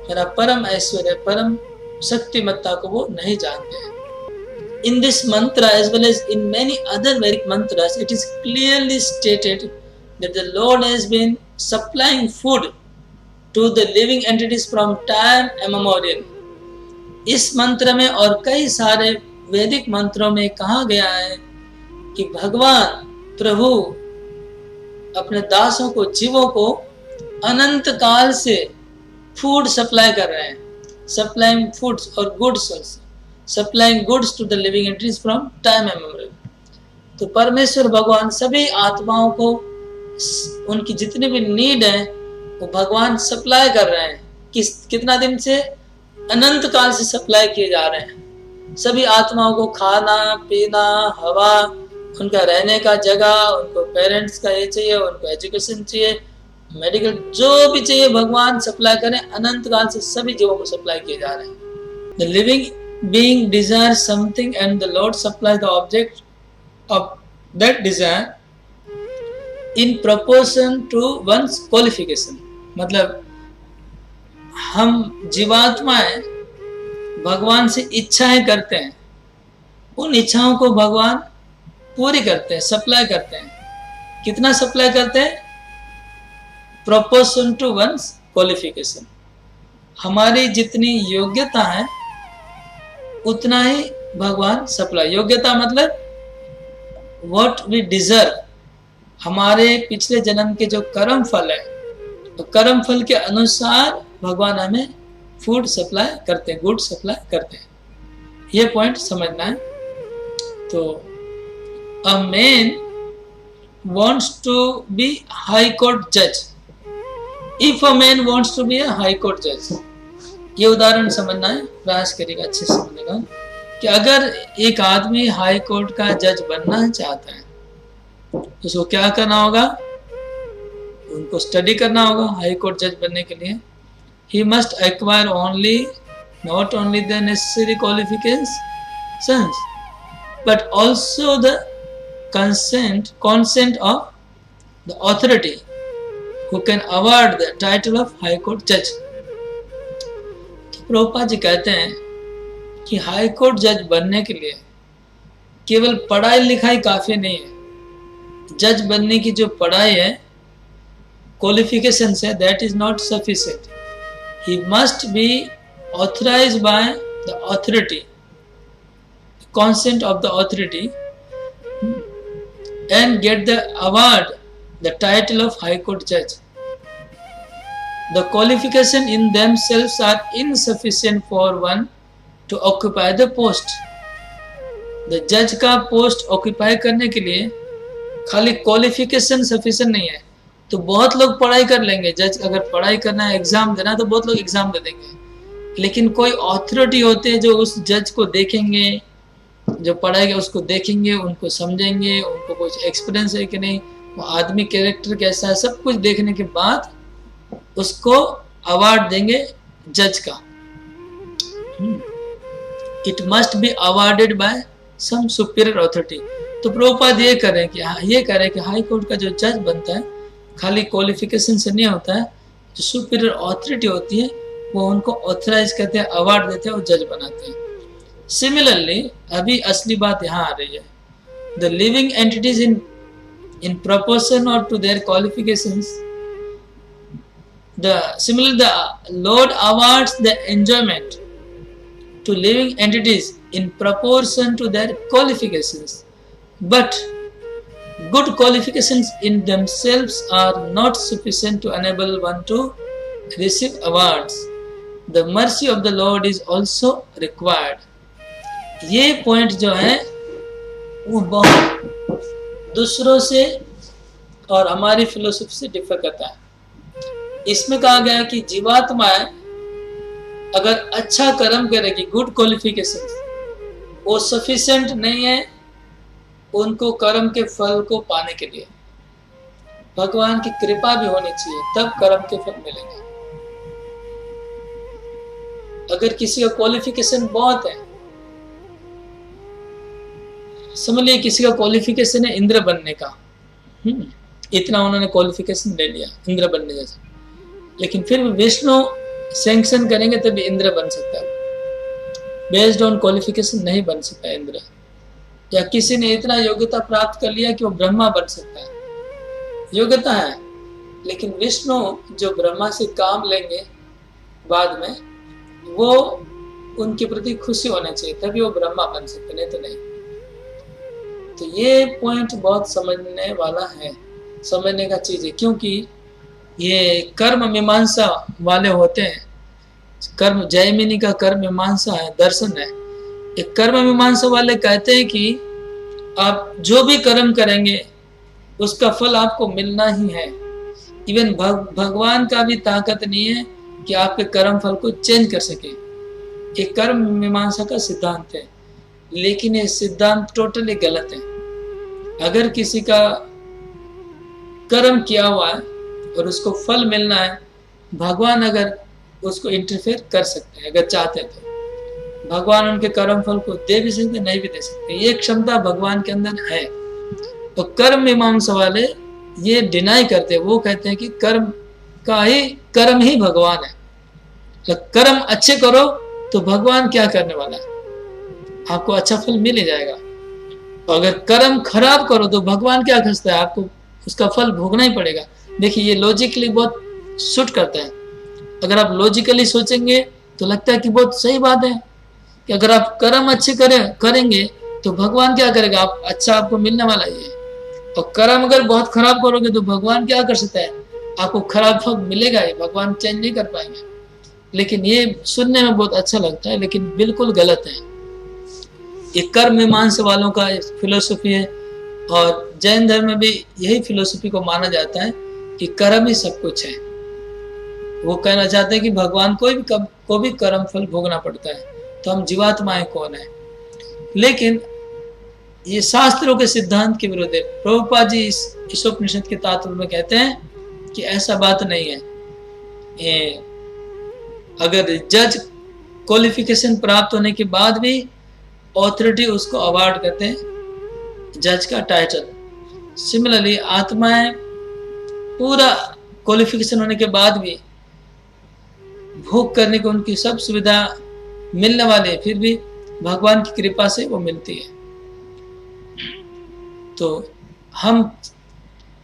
S1: मेरा परम ऐश्वर्य, परम शक्तिमत्ता को वो नहीं जानते हैं। In this mantra as well as in many other Vedic mantras, it is clearly stated that the Lord has been supplying food to the living entities from time immemorial। इस मंत्र में और कई सारे वैदिक मंत्रों में कहा गया है कि भगवान प्रभु अपने दासों को, जीवों को अनंत काल से फूड सप्लाई कर रहे हैं। Supplying foods or goods also, supplying goods to the living entities from time immemorial। तो परमेश्वर भगवान सभी आत्माओं को उनकी जितनी भी नीड है वो भगवान सप्लाई कर रहे हैं। कितना दिन से? अनंत काल से सप्लाई किए जा रहे हैं। सभी आत्माओं को खाना पीना, हवा, उनका रहने का जगह, उनको पेरेंट्स का ये चाहिए, उनको एजुकेशन चाहिए, मेडिकल जो भी चाहिए भगवान सप्लाई करें। अनंत काल से सभी जीवों को सप्लाई किए जा रहे हैं। The living being desires something and the Lord supplies the object of that desire in proportion to one's qualification। मतलब हम जीवात्माएं भगवान से इच्छाएं करते हैं, उन इच्छाओं को भगवान पूरी करते हैं, सप्लाई करते हैं। कितना सप्लाई करते हैं? Proportion to one's qualification. हमारी जितनी योग्यता है उतना ही भगवान सप्लाई। योग्यता मतलब व्हाट वी डिजर्व, हमारे पिछले जन्म के जो कर्म फल है, तो कर्म फल के अनुसार भगवान हमें फूड सप्लाई करते हैं, गुड सप्लाई करते हैं। ये पॉइंट समझना है। तो a man wants to be high court judge if a man wants to be a high court judge। ये उदाहरण समझना है, प्रयास करेगा अच्छे से समझने का कि अगर एक आदमी हाई कोर्ट का जज बनना चाहता है तो उसको क्या करना होगा? उनको स्टडी करना होगा हाई कोर्ट जज बनने के लिए। he must acquire not only the necessary qualifications but also the consent of the authority who can award the title of high court judge। तो प्रभुपाद जी कहते हैं कि हाई कोर्ट जज बनने के लिए केवल पढ़ाई लिखाई काफी नहीं है। जज बनने की जो पढ़ाई है, क्वालिफिकेशंस है, that is not sufficient. He must be authorised by the authority, consent of the authority and get the award, the title of high court judge। The qualification in themselves are insufficient for one to occupy the post. The judge का post occupy करने के लिए खाली qualification sufficient नहीं है। तो बहुत लोग पढ़ाई कर लेंगे, जज अगर पढ़ाई करना है, एग्जाम देना है, तो बहुत लोग एग्जाम दे देंगे, लेकिन कोई अथॉरिटी होते हैं जो उस जज को देखेंगे, जो पढ़ाई उसको देखेंगे, उनको समझेंगे, उनको कुछ एक्सपीरियंस है कि नहीं, वो आदमी कैरेक्टर कैसा है, सब कुछ देखने के बाद उसको अवार्ड देंगे जज का। It must be awarded by some superior authority. तो प्रभुपाद ये करें कि हाई कोर्ट का जो जज बनता है खाली क्वालिफिकेशन से नहीं होता है, जो सुपीरियर अथॉरिटी होती है वो उनको ऑथराइज करते हैं, अवार्ड देते हैं और जज बनाते हैं। सिमिलरली अभी असली बात यहाँ आ रही है, the living entities in proportion or to their qualifications, similarly the Lord awards the enjoyment to living entities in proportion to their qualifications, but good qualifications in themselves are not sufficient to enable one to receive awards. The mercy of the Lord is also required. ये point जो है वो बहुत दूसरों से और हमारी philosophy से डिफर करता है। इसमें कहा गया है कि जीवात्माएं अगर अच्छा कर्म करेगी, गुड क्वालिफिकेशन, वो सफिशिएंट नहीं है उनको कर्म के फल को पाने के लिए। भगवान की कृपा भी होनी चाहिए, तब कर्म के फल मिलेंगे। अगर किसी का क्वालिफिकेशन बहुत है, समझ लीजिए किसी का क्वालिफिकेशन है इंद्र बनने का, इतना उन्होंने क्वालिफिकेशन ले लिया इंद्र बनने जैसा, लेकिन फिर भी विष्णु सैंक्शन करेंगे तभी इंद्र बन सकता है। बेस्ड ऑन क्वालिफिकेशन नहीं बन सकता इंद्र। या किसी ने इतना योग्यता प्राप्त कर लिया कि वो ब्रह्मा बन सकता है, योग्यता है, लेकिन विष्णु जो ब्रह्मा से काम लेंगे बाद में, वो उनके प्रति खुशी होना चाहिए तभी वो ब्रह्मा बन सकते, नहीं तो नहीं। तो ये पॉइंट बहुत समझने वाला है, समझने का चीज है, क्योंकि ये कर्म मीमांसा वाले होते हैं। कर्म जयमिनी का कर्म मीमांसा है, दर्शन है। एक कर्म मीमांसा वाले कहते हैं कि आप जो भी कर्म करेंगे उसका फल आपको मिलना ही है। इवन भगवान का भी ताकत नहीं है कि आपके कर्म फल को चेंज कर सके। एक कर्म मीमांसा का सिद्धांत है, लेकिन ये सिद्धांत टोटली गलत है। अगर किसी का कर्म किया हुआ है और उसको फल मिलना है, भगवान अगर उसको इंटरफेयर कर सकते हैं, अगर चाहते हैं तो भगवान उनके कर्म फल को दे भी सकते, नहीं भी दे सकते। ये क्षमता भगवान के अंदर है। तो कर्म मीमांसा वाले ये डिनाई करते हैं, वो कहते हैं कि कर्म ही भगवान है। तो कर्म अच्छे करो तो भगवान क्या करने वाला है, आपको अच्छा फल मिल जाएगा। और अगर कर्म खराब करो तो भगवान क्या करता है, आपको उसका फल भोगना ही पड़ेगा। देखिए ये लॉजिकली बहुत सूट करता है। अगर आप लॉजिकली सोचेंगे तो लगता है कि बहुत सही बात है कि अगर आप कर्म अच्छे करेंगे तो भगवान क्या करेगा, आप अच्छा आपको मिलने वाला है। और कर्म अगर बहुत खराब करोगे तो भगवान क्या कर सकता है, आपको खराब फल मिलेगा ही, भगवान चेंज नहीं कर पाएंगे। लेकिन ये सुनने में बहुत अच्छा लगता है, लेकिन बिल्कुल गलत है। ये कर्म मीमांसा वालों का फिलोसफी है, और जैन धर्म में भी यही फिलोसफी को माना जाता है कि कर्म ही सब कुछ है। वो कहना चाहते हैं कि भगवान को भी कर्म फल भोगना पड़ता है, तो हम जीवात्माएं कौन है। लेकिन ये शास्त्रों के सिद्धांत के विरुद्ध है। प्रभुपाद जी इस उपनिषद के तात्पर्य में कहते हैं कि ऐसा बात नहीं है। अगर जज क्वालिफिकेशन प्राप्त होने के बाद भी ऑथोरिटी उसको अवार्ड करते हैं जज का टाइटल। सिमिलरली आत्माएं पूरा क्वालिफिकेशन होने के बाद भी भोग करने को उनकी सब सुविधा मिलने वाली है, फिर भी भगवान की कृपा से वो मिलती है। तो हम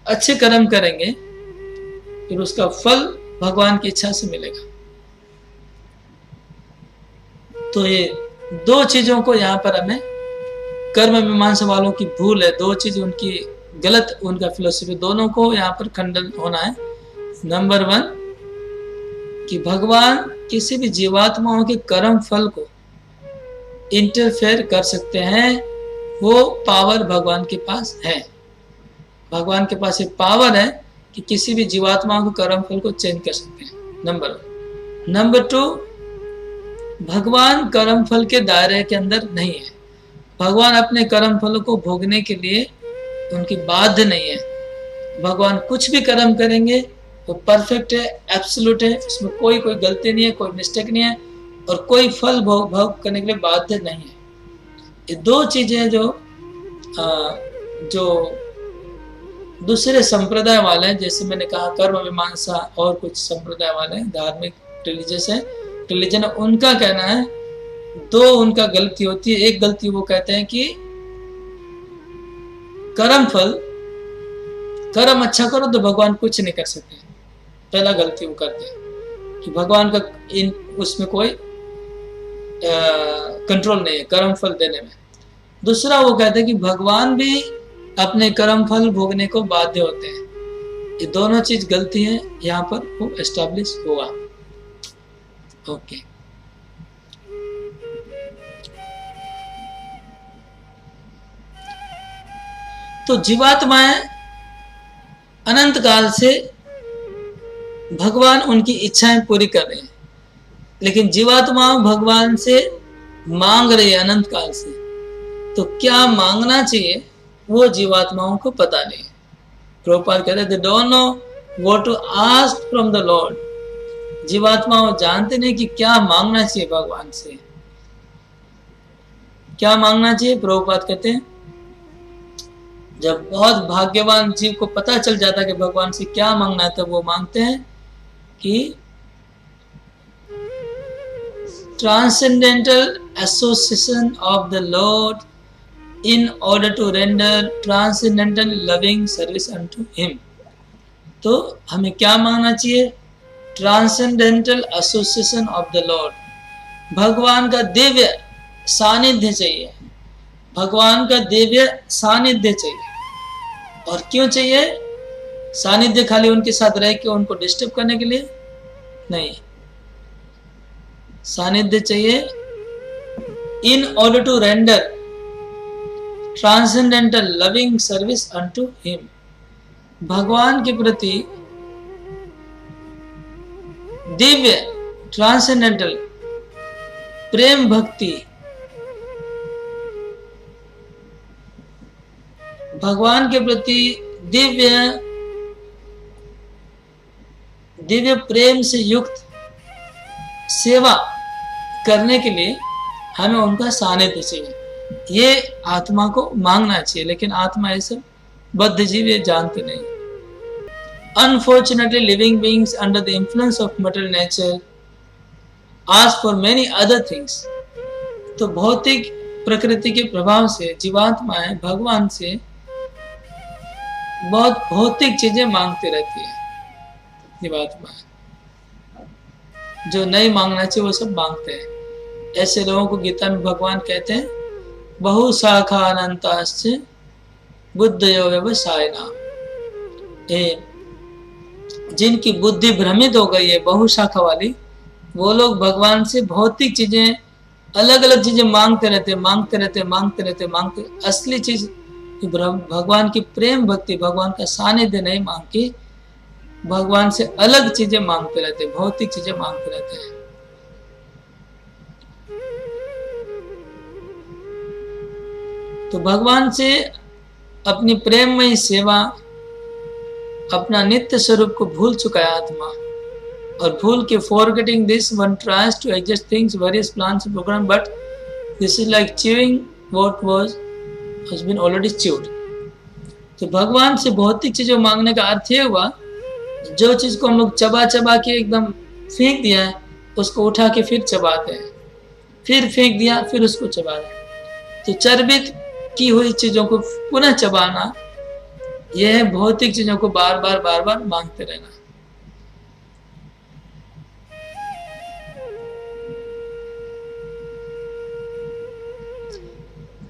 S1: अच्छे कर्म करेंगे फिर उसका फल भगवान की इच्छा से मिलेगा। तो ये दो चीजों को यहाँ पर हमें, कर्म मीमांसा वालों की भूल है, दो चीज उनकी गलत, उनका फिलोसफी, दोनों को यहाँ पर खंडन होना है। नंबर 1, कि भगवान किसी भी जीवात्माओं के कर्म फल को इंटरफेयर कर सकते हैं, वो पावर भगवान के पास है। भगवान के पास ये पावर है कि किसी भी जीवात्माओं के कर्म फल को चेंज कर सकते हैं, नंबर 1। नंबर 2, भगवान कर्म फल के दायरे के अंदर नहीं है। भगवान अपने कर्म फलों को भोगने के लिए उनकी बाध्य नहीं है। भगवान कुछ भी कर्म करेंगे वो परफेक्ट है, एब्सोल्यूट है, उसमें कोई गलती नहीं है, कोई मिस्टेक नहीं है, और कोई फल भोग करने के लिए बाध्य नहीं है। ये दो चीजें जो दूसरे संप्रदाय वाले हैं, जैसे मैंने कहा कर्म मीमांसा और कुछ संप्रदाय वाले हैं, धार्मिक रिलीजन, उनका कहना है दो उनका गलती होती है। एक गलती वो कहते हैं कि कर्म अच्छा करो तो भगवान कुछ नहीं कर सकते। पहला गलती वो करते हैं कि भगवान का उसमें कोई कंट्रोल नहीं है कर्म फल देने में। दूसरा वो कहते हैं कि भगवान भी अपने कर्म फल भोगने को बाध्य होते हैं। ये दोनों चीज गलती है, यहाँ पर वो एस्टैब्लिश हुआ। ओके, तो जीवात्माएं अनंत काल से भगवान उनकी इच्छाएं पूरी कर रहे हैं, लेकिन जीवात्मा भगवान से मांग रही है अनंत काल से। तो क्या मांगना चाहिए वो जीवात्माओं को पता नहीं। प्रभुपाद कहते हैं they don't know what to ask from the Lord। जीवात्माओं जानते नहीं कि क्या मांगना चाहिए भगवान से। क्या मांगना चाहिए? प्रभुपाद कहते हैं जब बहुत भाग्यवान जीव को पता चल जाता है कि भगवान से क्या मांगना है, तब वो मांगते हैं कि transcendental association of the Lord in order to render transcendental loving service unto him। तो हमें क्या मांगना चाहिए? Transcendental association of the Lord. भगवान का दिव्य सानिध्य चाहिए, भगवान का दिव्य सानिध्य चाहिए। और क्यों चाहिए सानिध्य? खाली उनके साथ रह के उनको डिस्टर्ब करने के लिए नहीं, सानिध्य चाहिए in order to render transcendental loving service unto him. भगवान के प्रति दिव्य ट्रांसेंडेंटल प्रेम भक्ति, भगवान के प्रति दिव्य प्रेम से युक्त सेवा करने के लिए हमें उनका सानिध्य चाहिए। ये आत्मा को मांगना चाहिए, लेकिन आत्मा ये सब बद्ध जीव ये जानते नहीं। Unfortunately living beings under the influence of material nature ask for many other things. तो भौतिक प्रकृति के प्रभाव से जीवात्माएं भगवान से बहुत भौतिक चीजें मांगते रहती है। जीवात्माएं जो नहीं मांगना चाहिए वो सब मांगते हैं। ऐसे लोगों को गीता में भगवान कहते हैं बहुशाखा अनंताश्च बुद्धयो व्यवसायिनाः। जिनकी बुद्धि भ्रमित हो गई है बहुशाखा वाली, वो लोग भगवान से भौतिक चीजें अलग अलग चीजें मांगते रहते। असली चीज भगवान की प्रेम भक्ति, भगवान का सानिध्य नहीं मांग के भगवान से अलग चीजें मांगते रहते, भौतिक चीजें मांगते रहते हैं। तो भगवान से अपनी प्रेममयी सेवा, अपना नित्य स्वरूप को भूल चुका है आत्मा, और भूल के forgetting this one tries to adjust things, various plans and program, but this is like chewing what has been already chewed। तो भगवान से भौतिक चीजों मांगने का अर्थ ये हुआ, जो चीज को हम लोग चबा चबा के एकदम फेंक दिया है उसको उठा के फिर चबाते हैं, फिर फेंक दिया फिर उसको चबा रहे हैं। तो चर्बित की हुई चीजों को पुनः चबाना, यह है भौतिक चीजों को बार बार मांगते रहना।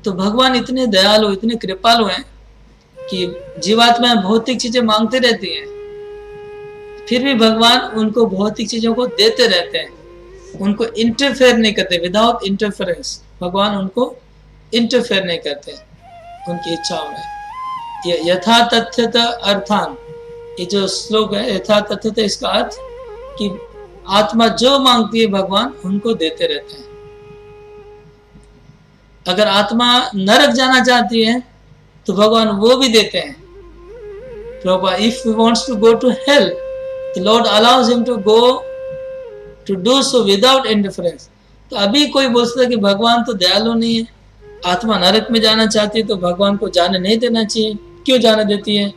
S1: तो भगवान इतने दयालु, इतने कृपालु हैं कि जीवात्मा भौतिक चीजें मांगते रहती हैं, फिर भी भगवान उनको भौतिक चीजों को देते रहते हैं, उनको इंटरफेयर नहीं करते। विदाउट इंटरफेरेंस भगवान उनको इंटरफेयर नहीं करते उनकी इच्छाओं में। ये यथा तथ्यत अर्थान, ये जो श्लोक है यथा तथ्यत, इसका अर्थ कि आत्मा जो मांगती है भगवान उनको देते रहते हैं। अगर आत्मा नरक जाना चाहती है तो भगवान वो भी देते हैं। If he wants to go to hell, the Lord allows him to go to do so without interference. तो अभी कोई बोल सकता है कि भगवान तो दयालु नहीं है, आत्मा नरक में जाना चाहती है तो भगवान को जाने नहीं देना चाहिए, क्यों जाने देती है?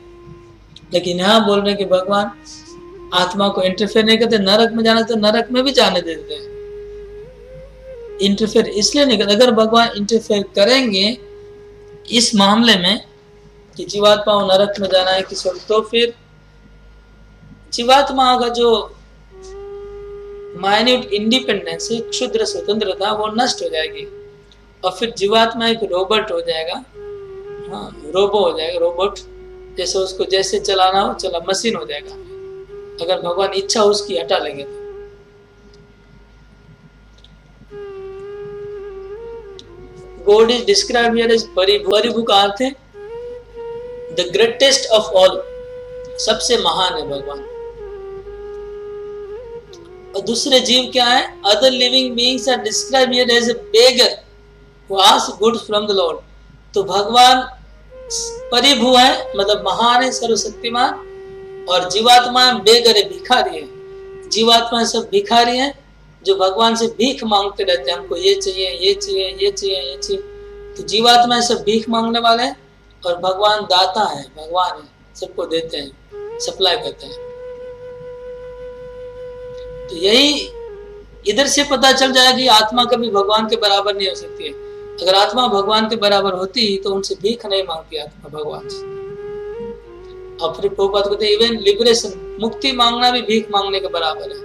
S1: लेकिन यहाँ बोल रहे हैं कि भगवान आत्मा को इंटरफेयर नहीं करते, नरक में जाना तो नरक में भी जाने देते हैं। इंटरफेयर इसलिए नहीं करते। अगर भगवान इंटरफेयर करेंगे इस मामले में कि जीवात्मा को नरक में जाना है किसी वक्त, तो फिर जीवात्मा का जो माइन्यूट इंडिपेंडेंस है, क्षुद्र स्वतंत्रता, वो नष्ट हो जाएगी और फिर जीवात्मा एक रोबोट हो जाएगा। हाँ, रोबो हो जाएगा, रोबोट जैसे उसको जैसे चलाना हो चला, मशीन हो जाएगा अगर भगवान इच्छा उसकी हटा लेंगे तो। God is described here as परिभु। परिभु का अर्थ है द ग्रेटेस्ट ऑफ ऑल, सबसे महान है भगवान। और दूसरे जीव क्या है? Other living beings are described here as a beggar who ask good from the lord. तो भगवान परिभु है, मतलब महान है, सर्वशक्तिमान, और जीवात्मा बेगर है, भिखारी है। जीवात्मा सब भिखारी है जो भगवान से भीख मांगते रहते हैं, हमको ये चाहिए, ये चाहिए, ये चाहिए, ये चाहिए। तो जीवात्मा सब भीख मांगने वाले हैं और भगवान दाता है, भगवान है, सबको देते हैं, सप्लाई करते हैं। तो यही इधर से पता चल जाएगा कि आत्मा कभी भगवान के बराबर नहीं हो सकती है। अगर आत्मा भगवान के बराबर होती तो उनसे भीख नहीं मांगती आत्मा भगवान से। और फिर प्रभुपाद कहते हैं इवन लिबरेशन, मुक्ति मांगना भी भीख मांगने के बराबर है।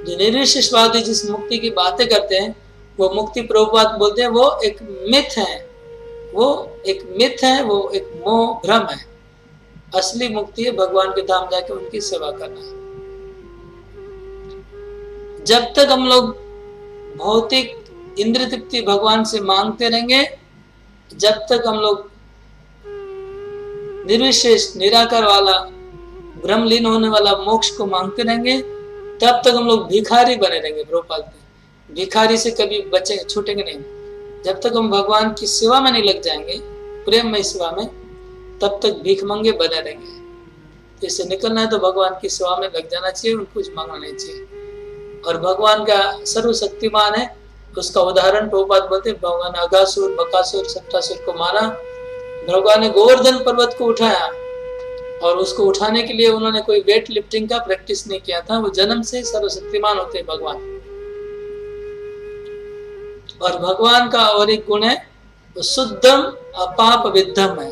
S1: जो निर्विशेषवादी जिस मुक्ति की बातें करते हैं वो मुक्ति प्रभुपाद बोलते हैं वो एक मिथ है, वो एक मिथ है, वो एक मोह भ्रम है। असली मुक्ति है भगवान के धाम जाके उनकी सेवा करना है। जब तक हम लोग भौतिक इंद्र तृप्ति भगवान से मांगते रहेंगे, जब तक हम लोग निर्विशेष निराकार वाला ब्रह्मलीन होने वाला मोक्ष को मांगते रहेंगे, तब तक हम लोग भिखारी बने रहेंगे। प्रभुपाद भिखारी से कभी बचेंगे, छूटेंगे नहीं। जब तक हम भगवान की सेवा में नहीं लग जाएंगे, प्रेममय सेवा में, तब तक भीख मांगे बने रहेंगे। तो इससे निकलना है तो भगवान की सेवा में लग जाना चाहिए, उनको कुछ मांगना नहीं चाहिए। और भगवान का सर्वशक्तिमान है, उसका उदाहरण प्रभुपाद बोलते हैं, भगवान अघासुर, बकासुर, सप्तासुर को मारा। भगवान ने गोवर्धन पर्वत को उठाया और उसको उठाने के लिए उन्होंने कोई वेट लिफ्टिंग का प्रैक्टिस नहीं किया था। वो जन्म से सर्वशक्तिमान होते हैं भगवान। और भगवान का और एक गुण है वो शुद्धम अपाप विद्धम है।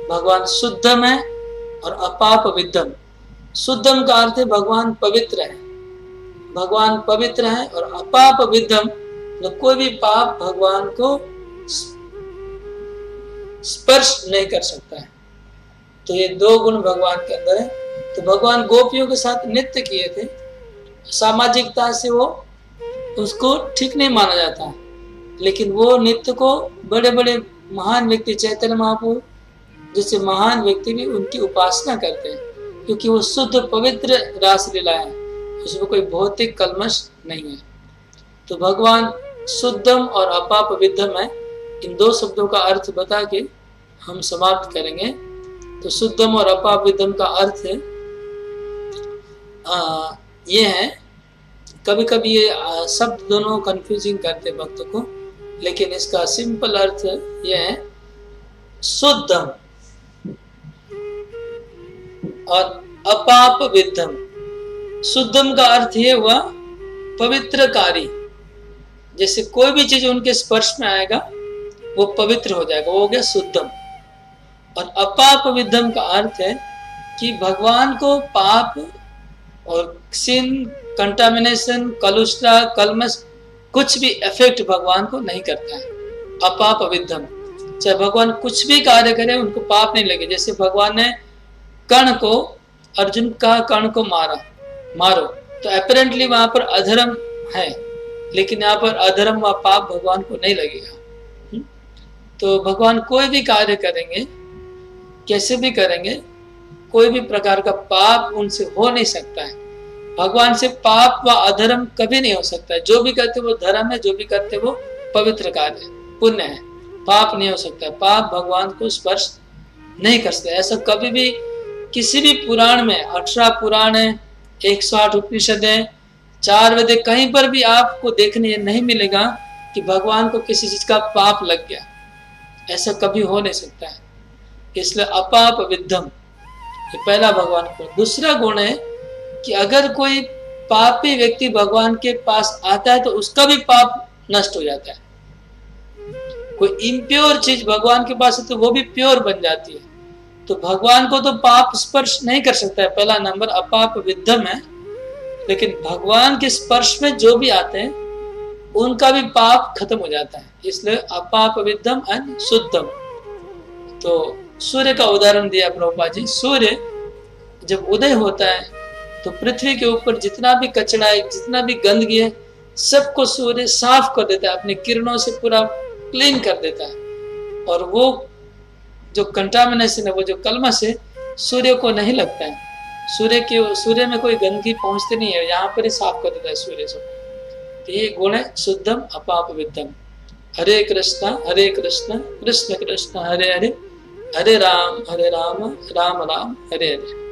S1: भगवान शुद्धम है और अपाप विद्धम। शुद्धम का अर्थ है भगवान पवित्र है, भगवान पवित्र है, और अपाप विद्धम मतलब कोई भी पाप भगवान को स्पर्श नहीं कर सकता है। तो ये दो गुण भगवान के अंदर है। तो भगवान गोपियों के साथ नृत्य किए थे, सामाजिकता से वो उसको ठीक नहीं माना जाता है, लेकिन वो नृत्य को बड़े बड़े महान व्यक्ति, चैतन्य महाप्रभु जैसे महान व्यक्ति भी उनकी उपासना करते हैं, क्योंकि वो शुद्ध पवित्र रासलीला है, उसमें कोई भौतिक कलमश नहीं है। तो भगवान शुद्धम और अपाप विद्धम है। इन दो शब्दों का अर्थ बता के हम समाप्त करेंगे। तो शुद्धम और अपाप विद्धम का अर्थ है ये है, कभी कभी ये शब्द दोनों कंफ्यूजिंग करते भक्तों को, लेकिन इसका सिंपल अर्थ ये है शुद्धम और अपाप विद्धम। शुद्धम का अर्थ ये हुआ पवित्रकारी, जैसे कोई भी चीज उनके स्पर्श में आएगा वो पवित्र हो जाएगा, वो हो गया शुद्धम। और अपाप विद्धम का अर्थ है कि भगवान को पाप और सिन, कंटामिनेशन, कलुषता, कलमश कुछ भी इफेक्ट भगवान को नहीं करता है। अपाप विद्धम चाहे भगवान कुछ भी कार्य करें उनको पाप नहीं लगे। जैसे भगवान ने कर्ण को, अर्जुन का कर्ण को मारो, तो अपेरेंटली वहां पर अधर्म है, लेकिन यहाँ पर अधर्म व पाप भगवान को नहीं लगेगा। तो भगवान कोई भी कार्य करेंगे, कैसे भी करेंगे, कोई भी प्रकार का पाप उनसे हो नहीं सकता है। भगवान से पाप व अधर्म कभी नहीं हो सकता है। जो भी करते वो धर्म है, जो भी करते वो पवित्र कार्य है, पुण्य है, पाप नहीं हो सकता। पाप भगवान को स्पर्श नहीं कर सकते। ऐसा कभी भी किसी भी पुराण में, 18 पुराण है, 108 उपनिषद है, 4 वेद, कहीं पर भी आपको देखने नहीं मिलेगा कि भगवान को किसी चीज का पाप लग गया। ऐसा कभी हो नहीं सकता है। इसलिए अपाप विद्धम, ये पहला भगवान को। दूसरा गुण है कि अगर कोई पापी व्यक्ति भगवान के पास आता है तो उसका भी पाप नष्ट हो जाता है। कोई इम्प्योर चीज भगवान के पास है तो वो भी प्योर बन जाती है। तो भगवान को तो पाप स्पर्श नहीं कर सकता है, पहला नंबर अपाप विद्धम है। लेकिन भगवान के स्पर्श में जो भी आते हैं उनका भी पाप खत्म हो जाता है। इसलिए अपाप विद्धम एंड शुद्धम। तो सूर्य का उदाहरण दिया प्रभुपाद जी। सूर्य जब उदय होता है तो पृथ्वी के ऊपर जितना भी कचरा है, जितना भी गंदगी है, सबको सूर्य साफ कर देता है, अपनी किरणों से पूरा क्लीन कर देता है। और वो जो कंटामिनेशन है, वो जो कलमश है, सूर्य को नहीं लगता है। सूर्य में कोई गंदगी पहुंचती नहीं है, यहाँ पर ही साफ कर देता है सूर्य से। तो ये गुण है शुद्धम अपाप विद्धम। हरे कृष्णा कृष्ण कृष्ण हरे हरे, हरे राम राम राम हरे हरे।